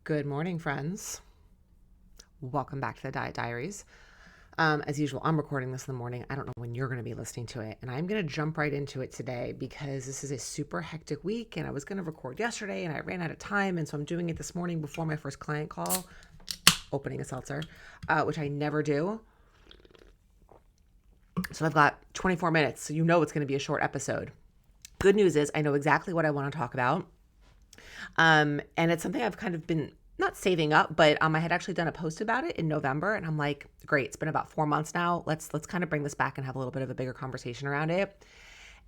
Good morning, friends. Welcome back to the Diet Diaries. As usual, I'm recording this in the morning. I don't know when you're going to be listening to it, and I'm going to jump right into it today because this is a super hectic week, and I was going to record yesterday, and I ran out of time, and so I'm doing it this morning before my first client call, opening a seltzer, which I never do. So I've got 24 minutes, so you know it's going to be a short episode. Good news is I know exactly what I want to talk about. And it's something I've kind of been not saving up, but I had actually done a post about it in November, and I'm like, great, it's been about 4 months now. Let's kind of bring this back and have a little bit of a bigger conversation around it.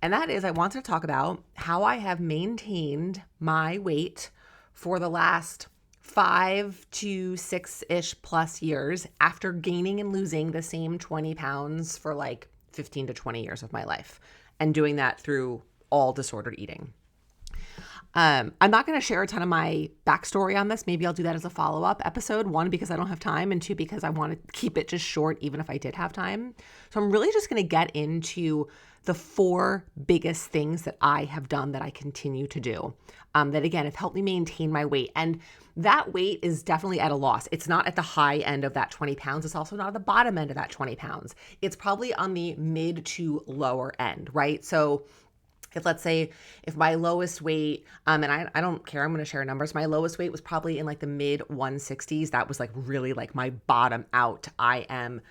And that is, I wanted to talk about how I have maintained my weight for the last 5 to 6-ish plus years after gaining and losing the same 20 pounds for like 15 to 20 years of my life, and doing that through all disordered eating. I'm not going to share a ton of my backstory on this. Maybe I'll do that as a follow-up episode. 1, because I don't have time, and 2, because I want to keep it just short, even if I did have time. So I'm really just going to get into the 4 biggest things that I have done that I continue to do, that again, have helped me maintain my weight. And that weight is definitely at a loss. It's not at the high end of that 20 pounds. It's also not at the bottom end of that 20 pounds. It's probably on the mid to lower end, right? So if my lowest weight, and I don't care, I'm going to share numbers. My lowest weight was probably in like the mid 160s. That was like really like my bottom out. I am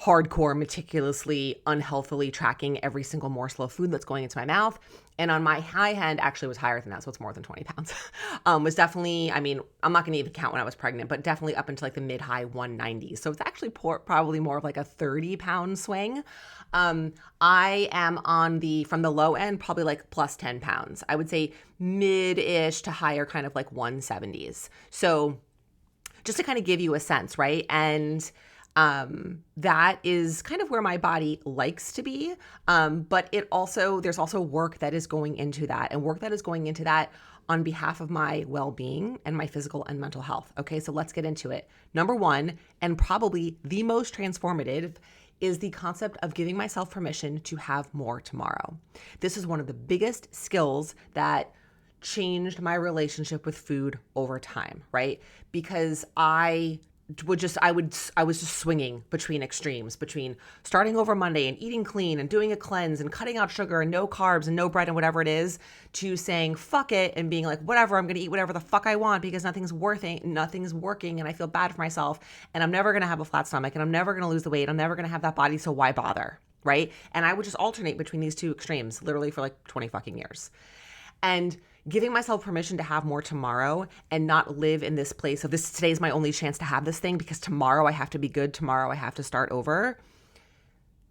hardcore, meticulously, unhealthily tracking every single morsel of food that's going into my mouth. And on my high end, actually was higher than that. So it's more than 20 pounds. Was definitely, I'm not going to even count when I was pregnant, but definitely up into like the mid-high 190s. So it's actually probably more of like a 30-pound swing. I am from the low end, probably like plus 10 pounds. I would say mid-ish to higher, kind of like 170s. So just to kind of give you a sense, right? And that is kind of where my body likes to be. But there's also work that is going into that, and work that is going into that on behalf of my well-being and my physical and mental health. Okay, so let's get into it. Number 1, and probably the most transformative, is the concept of giving myself permission to have more tomorrow. This is one of the biggest skills that changed my relationship with food over time, right? Because I was just swinging between extremes, between starting over Monday and eating clean and doing a cleanse and cutting out sugar and no carbs and no bread and whatever it is, to saying fuck it and being like, whatever, I'm going to eat whatever the fuck I want because nothing's working and I feel bad for myself and I'm never going to have a flat stomach and I'm never going to lose the weight. I'm never going to have that body. So why bother? Right? And I would just alternate between these two extremes literally for like 20 fucking years. And giving myself permission to have more tomorrow and not live in this place of today's my only chance to have this thing because tomorrow I have to be good, tomorrow I have to start over,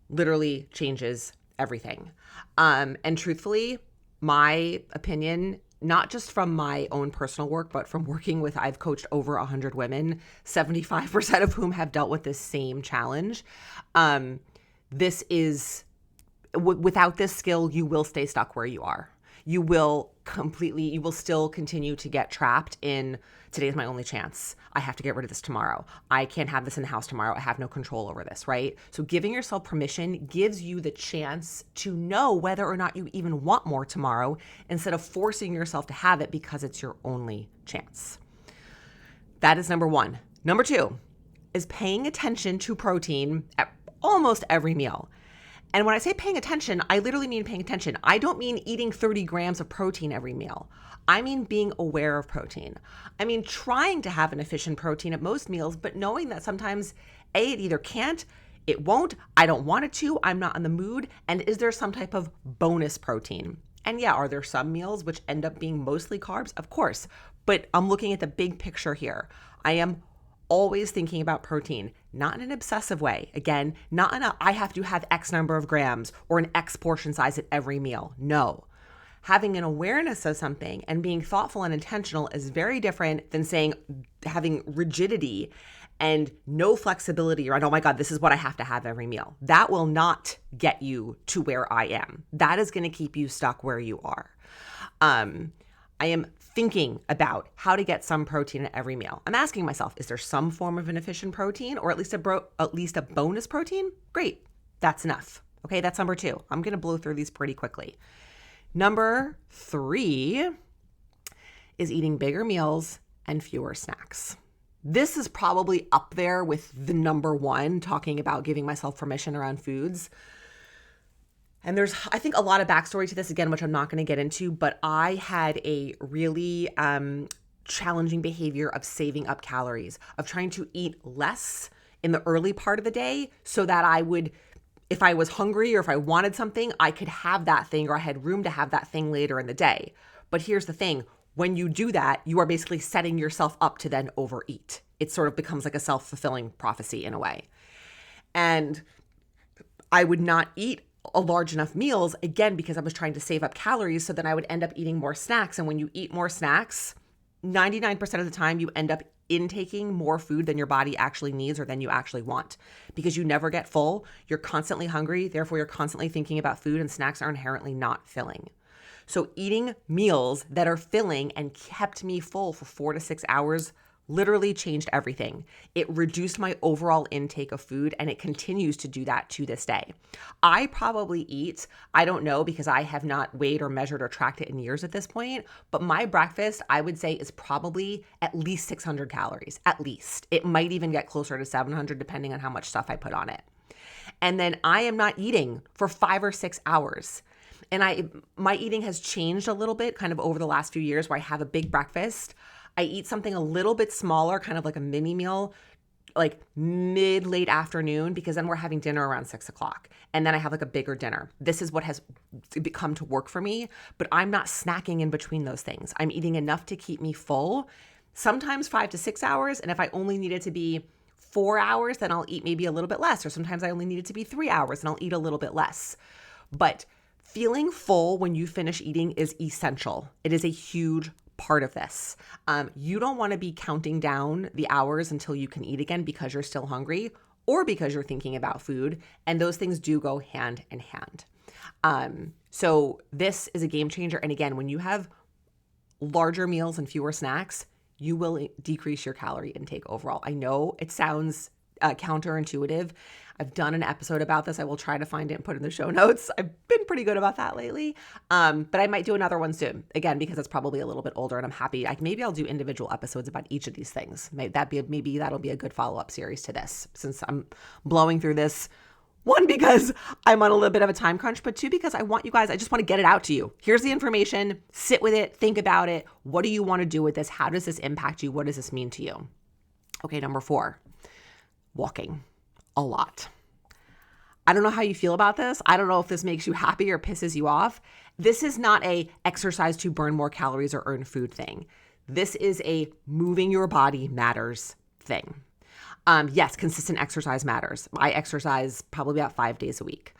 literally changes everything. And truthfully, my opinion, not just from my own personal work, but from I've coached over 100 women, 75% of whom have dealt with this same challenge. This is, without this skill, you will stay stuck where you are. You will still continue to get trapped in today's my only chance. I have to get rid of this tomorrow. I can't have this in the house tomorrow. I have no control over this, right? So giving yourself permission gives you the chance to know whether or not you even want more tomorrow instead of forcing yourself to have it because it's your only chance. That is number 1. Number 2 is paying attention to protein at almost every meal. And when I say paying attention, I literally mean paying attention. I don't mean eating 30 grams of protein every meal. I mean being aware of protein. I mean trying to have an efficient protein at most meals, but knowing that sometimes it either can't, it won't, I don't want it to, I'm not in the mood, and is there some type of bonus protein? And yeah, are there some meals which end up being mostly carbs? Of course, but I'm looking at the big picture here. I am always thinking about protein, not in an obsessive way. Again, not in I have to have X number of grams or an X portion size at every meal. No. Having an awareness of something and being thoughtful and intentional is very different than having rigidity and no flexibility around, oh my God, this is what I have to have every meal. That will not get you to where I am. That is going to keep you stuck where you are. I am thinking about how to get some protein at every meal. I'm asking myself, is there some form of an efficient protein or at least a bonus protein? Great. That's enough. Okay, that's number 2. I'm going to blow through these pretty quickly. Number 3 is eating bigger meals and fewer snacks. This is probably up there with the number one, talking about giving myself permission around foods. And there's, I think, a lot of backstory to this, again, which I'm not going to get into, but I had a really challenging behavior of saving up calories, of trying to eat less in the early part of the day so that I would, if I was hungry or if I wanted something, I could have that thing, or I had room to have that thing later in the day. But here's the thing. When you do that, you are basically setting yourself up to then overeat. It sort of becomes like a self-fulfilling prophecy in a way. And I would not eat a large enough meals, again, because I was trying to save up calories. So then I would end up eating more snacks. And when you eat more snacks, 99% of the time you end up intaking more food than your body actually needs or than you actually want, because you never get full. You're constantly hungry. Therefore, you're constantly thinking about food, and snacks are inherently not filling. So eating meals that are filling and kept me full for 4 to 6 hours literally changed everything. It reduced my overall intake of food, and it continues to do that to this day. I probably eat, I don't know, because I have not weighed or measured or tracked it in years at this point, but my breakfast, I would say, is probably at least 600 calories, at least. It might even get closer to 700 depending on how much stuff I put on it. And then I am not eating for 5 or 6 hours. And my eating has changed a little bit kind of over the last few years, where I have a big breakfast. I eat something a little bit smaller, kind of like a mini meal, like late afternoon, because then we're having dinner around 6 o'clock. And then I have like a bigger dinner. This is what has become to work for me, but I'm not snacking in between those things. I'm eating enough to keep me full, sometimes 5 to 6 hours. And if I only need it to be 4 hours, then I'll eat maybe a little bit less. Or sometimes I only need it to be 3 hours and I'll eat a little bit less. But feeling full when you finish eating is essential. It is a huge part of this. You don't want to be counting down the hours until you can eat again because you're still hungry or because you're thinking about food. And those things do go hand in hand. So this is a game changer. And again, when you have larger meals and fewer snacks, you will decrease your calorie intake overall. I know it sounds counterintuitive. I've done an episode about this. I will try to find it and put it in the show notes. I've been pretty good about that lately. But I might do another one soon, again, because it's probably a little bit older and I'm happy. Maybe I'll do individual episodes about each of these things. Maybe that'll be a good follow-up series to this, since I'm blowing through this. One, because I'm on a little bit of a time crunch, but two, because I just want to get it out to you. Here's the information. Sit with it. Think about it. What do you want to do with this? How does this impact you? What does this mean to you? Okay, number 4, walking a lot. I don't know how you feel about this. I don't know if this makes you happy or pisses you off. This is not a exercise to burn more calories or earn food thing. This is a moving your body matters thing. Yes, consistent exercise matters. I exercise probably about 5 days a week.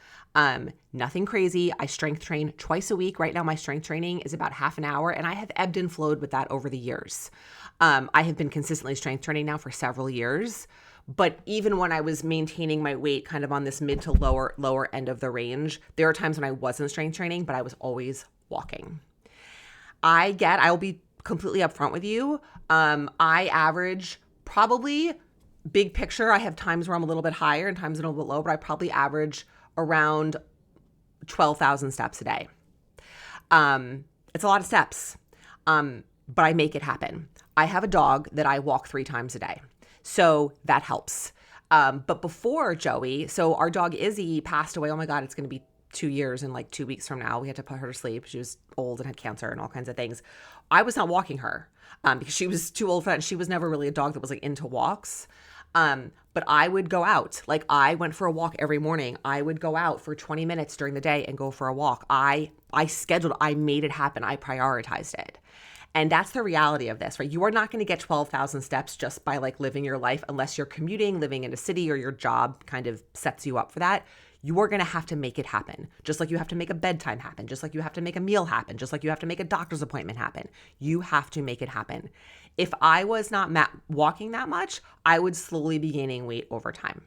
Nothing crazy. I strength train twice a week. Right now, my strength training is about half an hour, and I have ebbed and flowed with that over the years. I have been consistently strength training now for several years. But even when I was maintaining my weight kind of on this mid to lower end of the range, there are times when I wasn't strength training, but I was always walking. I'll be completely upfront with you. I average probably, big picture, I have times where I'm a little bit higher and times a little bit low, but I probably average around 12,000 steps a day. It's a lot of steps, but I make it happen. I have a dog that I walk 3 times a day. So that helps. But before Joey, so our dog Izzy passed away. Oh my God, it's going to be 2 years in like 2 weeks from now. We had to put her to sleep. She was old and had cancer and all kinds of things. I was not walking her because she was too old for that. And she was never really a dog that was like into walks. But I would go out. Like, I went for a walk every morning. I would go out for 20 minutes during the day and go for a walk. I made it happen. I prioritized it. And that's the reality of this, right? You are not going to get 12,000 steps just by like living your life unless you're commuting, living in a city, or your job kind of sets you up for that. You are going to have to make it happen. Just like you have to make a bedtime happen, just like you have to make a meal happen, just like you have to make a doctor's appointment happen. You have to make it happen. If I was not walking that much, I would slowly be gaining weight over time.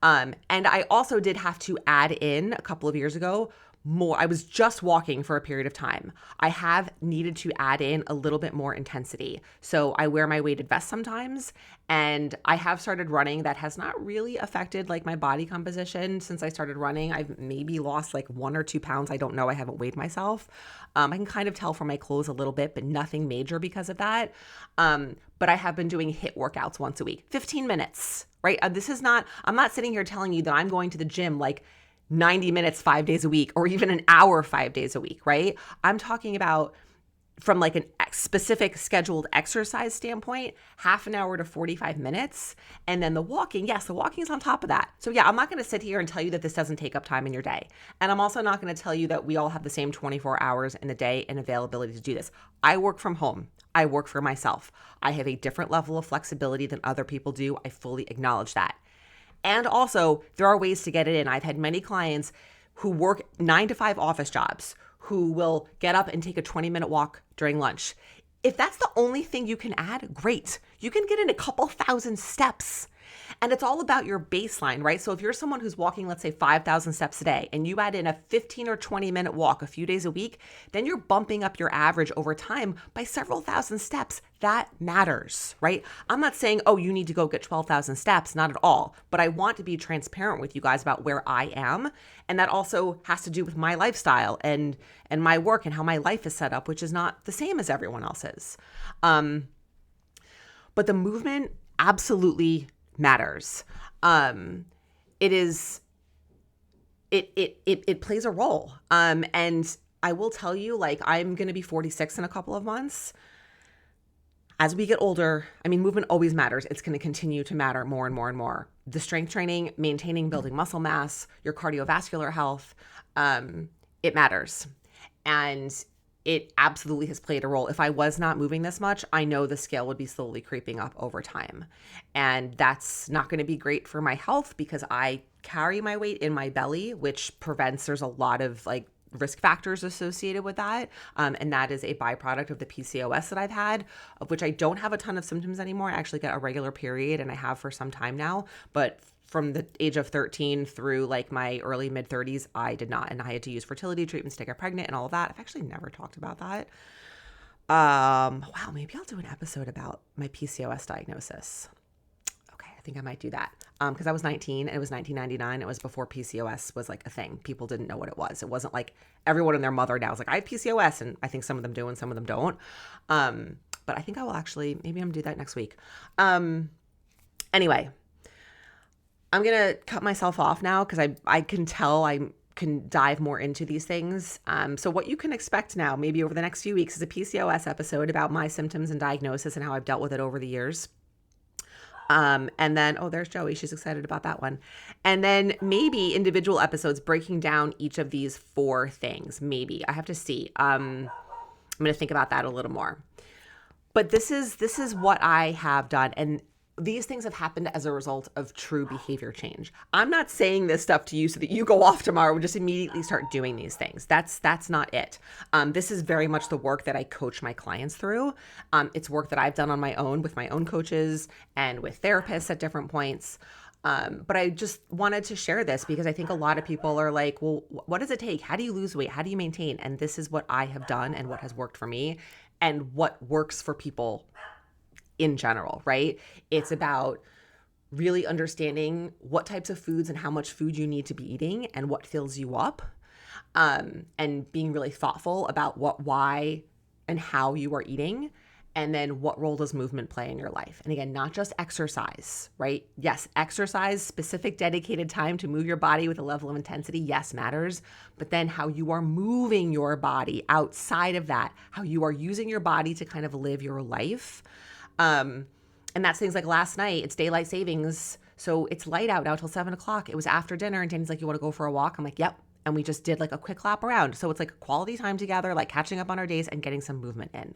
And I also did have to add in a couple of years ago more. I was just walking for a period of time. I have needed to add in a little bit more intensity. So I wear my weighted vest sometimes, and I have started running. That has not really affected like my body composition since I started running. I've maybe lost like 1 or 2 pounds. I don't know. I haven't weighed myself. I can kind of tell from my clothes a little bit, but nothing major because of that. But I have been doing HIIT workouts once a week, 15 minutes, right? I'm not sitting here telling you that I'm going to the gym like 90 minutes 5 days a week or even an hour 5 days a week, right? I'm talking about from like a specific scheduled exercise standpoint, half an hour to 45 minutes. And then the walking, yes, the walking is on top of that. So yeah, I'm not going to sit here and tell you that this doesn't take up time in your day. And I'm also not going to tell you that we all have the same 24 hours in the day and availability to do this. I work from home. I work for myself. I have a different level of flexibility than other people do. I fully acknowledge that. And also, there are ways to get it in. I've had many clients who work 9 to 5 office jobs who will get up and take a 20-minute walk during lunch. If that's the only thing you can add, great. You can get in a couple thousand steps. And it's all about your baseline, right? So if you're someone who's walking, let's say 5,000 steps a day, and you add in a 15 or 20-minute walk a few days a week, then you're bumping up your average over time by several thousand steps. That matters, right? I'm not saying, oh, you need to go get 12,000 steps, not at all. But I want to be transparent with you guys about where I am. And that also has to do with my lifestyle and my work and how my life is set up, which is not the same as everyone else's. But the movement absolutely matters. It plays a role. And I will tell you, like, I'm going to be 46 in a couple of months. As we get older, I mean, movement always matters. It's going to continue to matter more and more and more. The strength training, maintaining, building muscle mass, your cardiovascular health, it matters. And it absolutely has played a role. If I was not moving this much, I know the scale would be slowly creeping up over time. And that's not going to be great for my health because I carry my weight in my belly, which there's a lot of like risk factors associated with that. And that is a byproduct of the PCOS that I've had, of which I don't have a ton of symptoms anymore. I actually get a regular period and I have for some time now, but from the age of 13 through like my early mid 30s, I did not. And I had to use fertility treatments to get pregnant and all of that. I've actually never talked about that. Wow, maybe I'll do an episode about my PCOS diagnosis. Okay, I think I might do that. Because I was 19 and it was 1999. It was before PCOS was like a thing. People didn't know what it was. It wasn't like everyone and their mother now is like, I have PCOS. And I think some of them do and some of them don't. But I think I will actually, maybe I'm gonna do that next week. Anyway, I'm going to cut myself off now because I can tell I can dive more into these things. So what you can expect now, maybe over the next few weeks, is a PCOS episode about my symptoms and diagnosis and how I've dealt with it over the years. And then, oh, there's Joey. She's excited about that one. And then maybe individual episodes breaking down each of these 4 things. Maybe. I have to see. I'm going to think about that a little more. But this is what I have done. And these things have happened as a result of true behavior change. I'm not saying this stuff to you so that you go off tomorrow and just immediately start doing these things. That's not it. This is very much the work that I coach my clients through. It's work that I've done on my own with my own coaches and with therapists at different points. But I just wanted to share this because I think a lot of people are like, well, what does it take? How do you lose weight? How do you maintain? And this is what I have done and what has worked for me and what works for people in general, right? It's about really understanding what types of foods and how much food you need to be eating and what fills you up, and being really thoughtful about what, why, and how you are eating, and then what role does movement play in your life? And again, not just exercise, right? Yes, exercise, specific dedicated time to move your body with a level of intensity, yes, matters. But then how you are moving your body outside of that, how you are using your body to kind of live your life. And that's things like last night, it's daylight savings. So it's light out now till 7:00. It was after dinner and Danny's like, you want to go for a walk? I'm like, yep. And we just did like a quick lap around. So it's like quality time together, like catching up on our days and getting some movement in.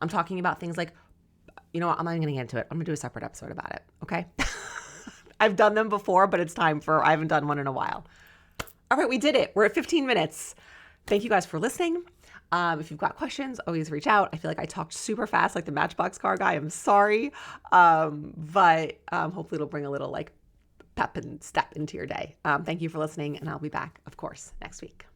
I'm talking about things like, you know what? I'm not even going to get into it. I'm going to do a separate episode about it. Okay. I've done them before, but it's time I haven't done one in a while. All right. We did it. We're at 15 minutes. Thank you guys for listening. If you've got questions, always reach out. I feel like I talked super fast like the Matchbox car guy. I'm sorry. But hopefully it'll bring a little like pep and step into your day. Thank you for listening, and I'll be back, of course, next week.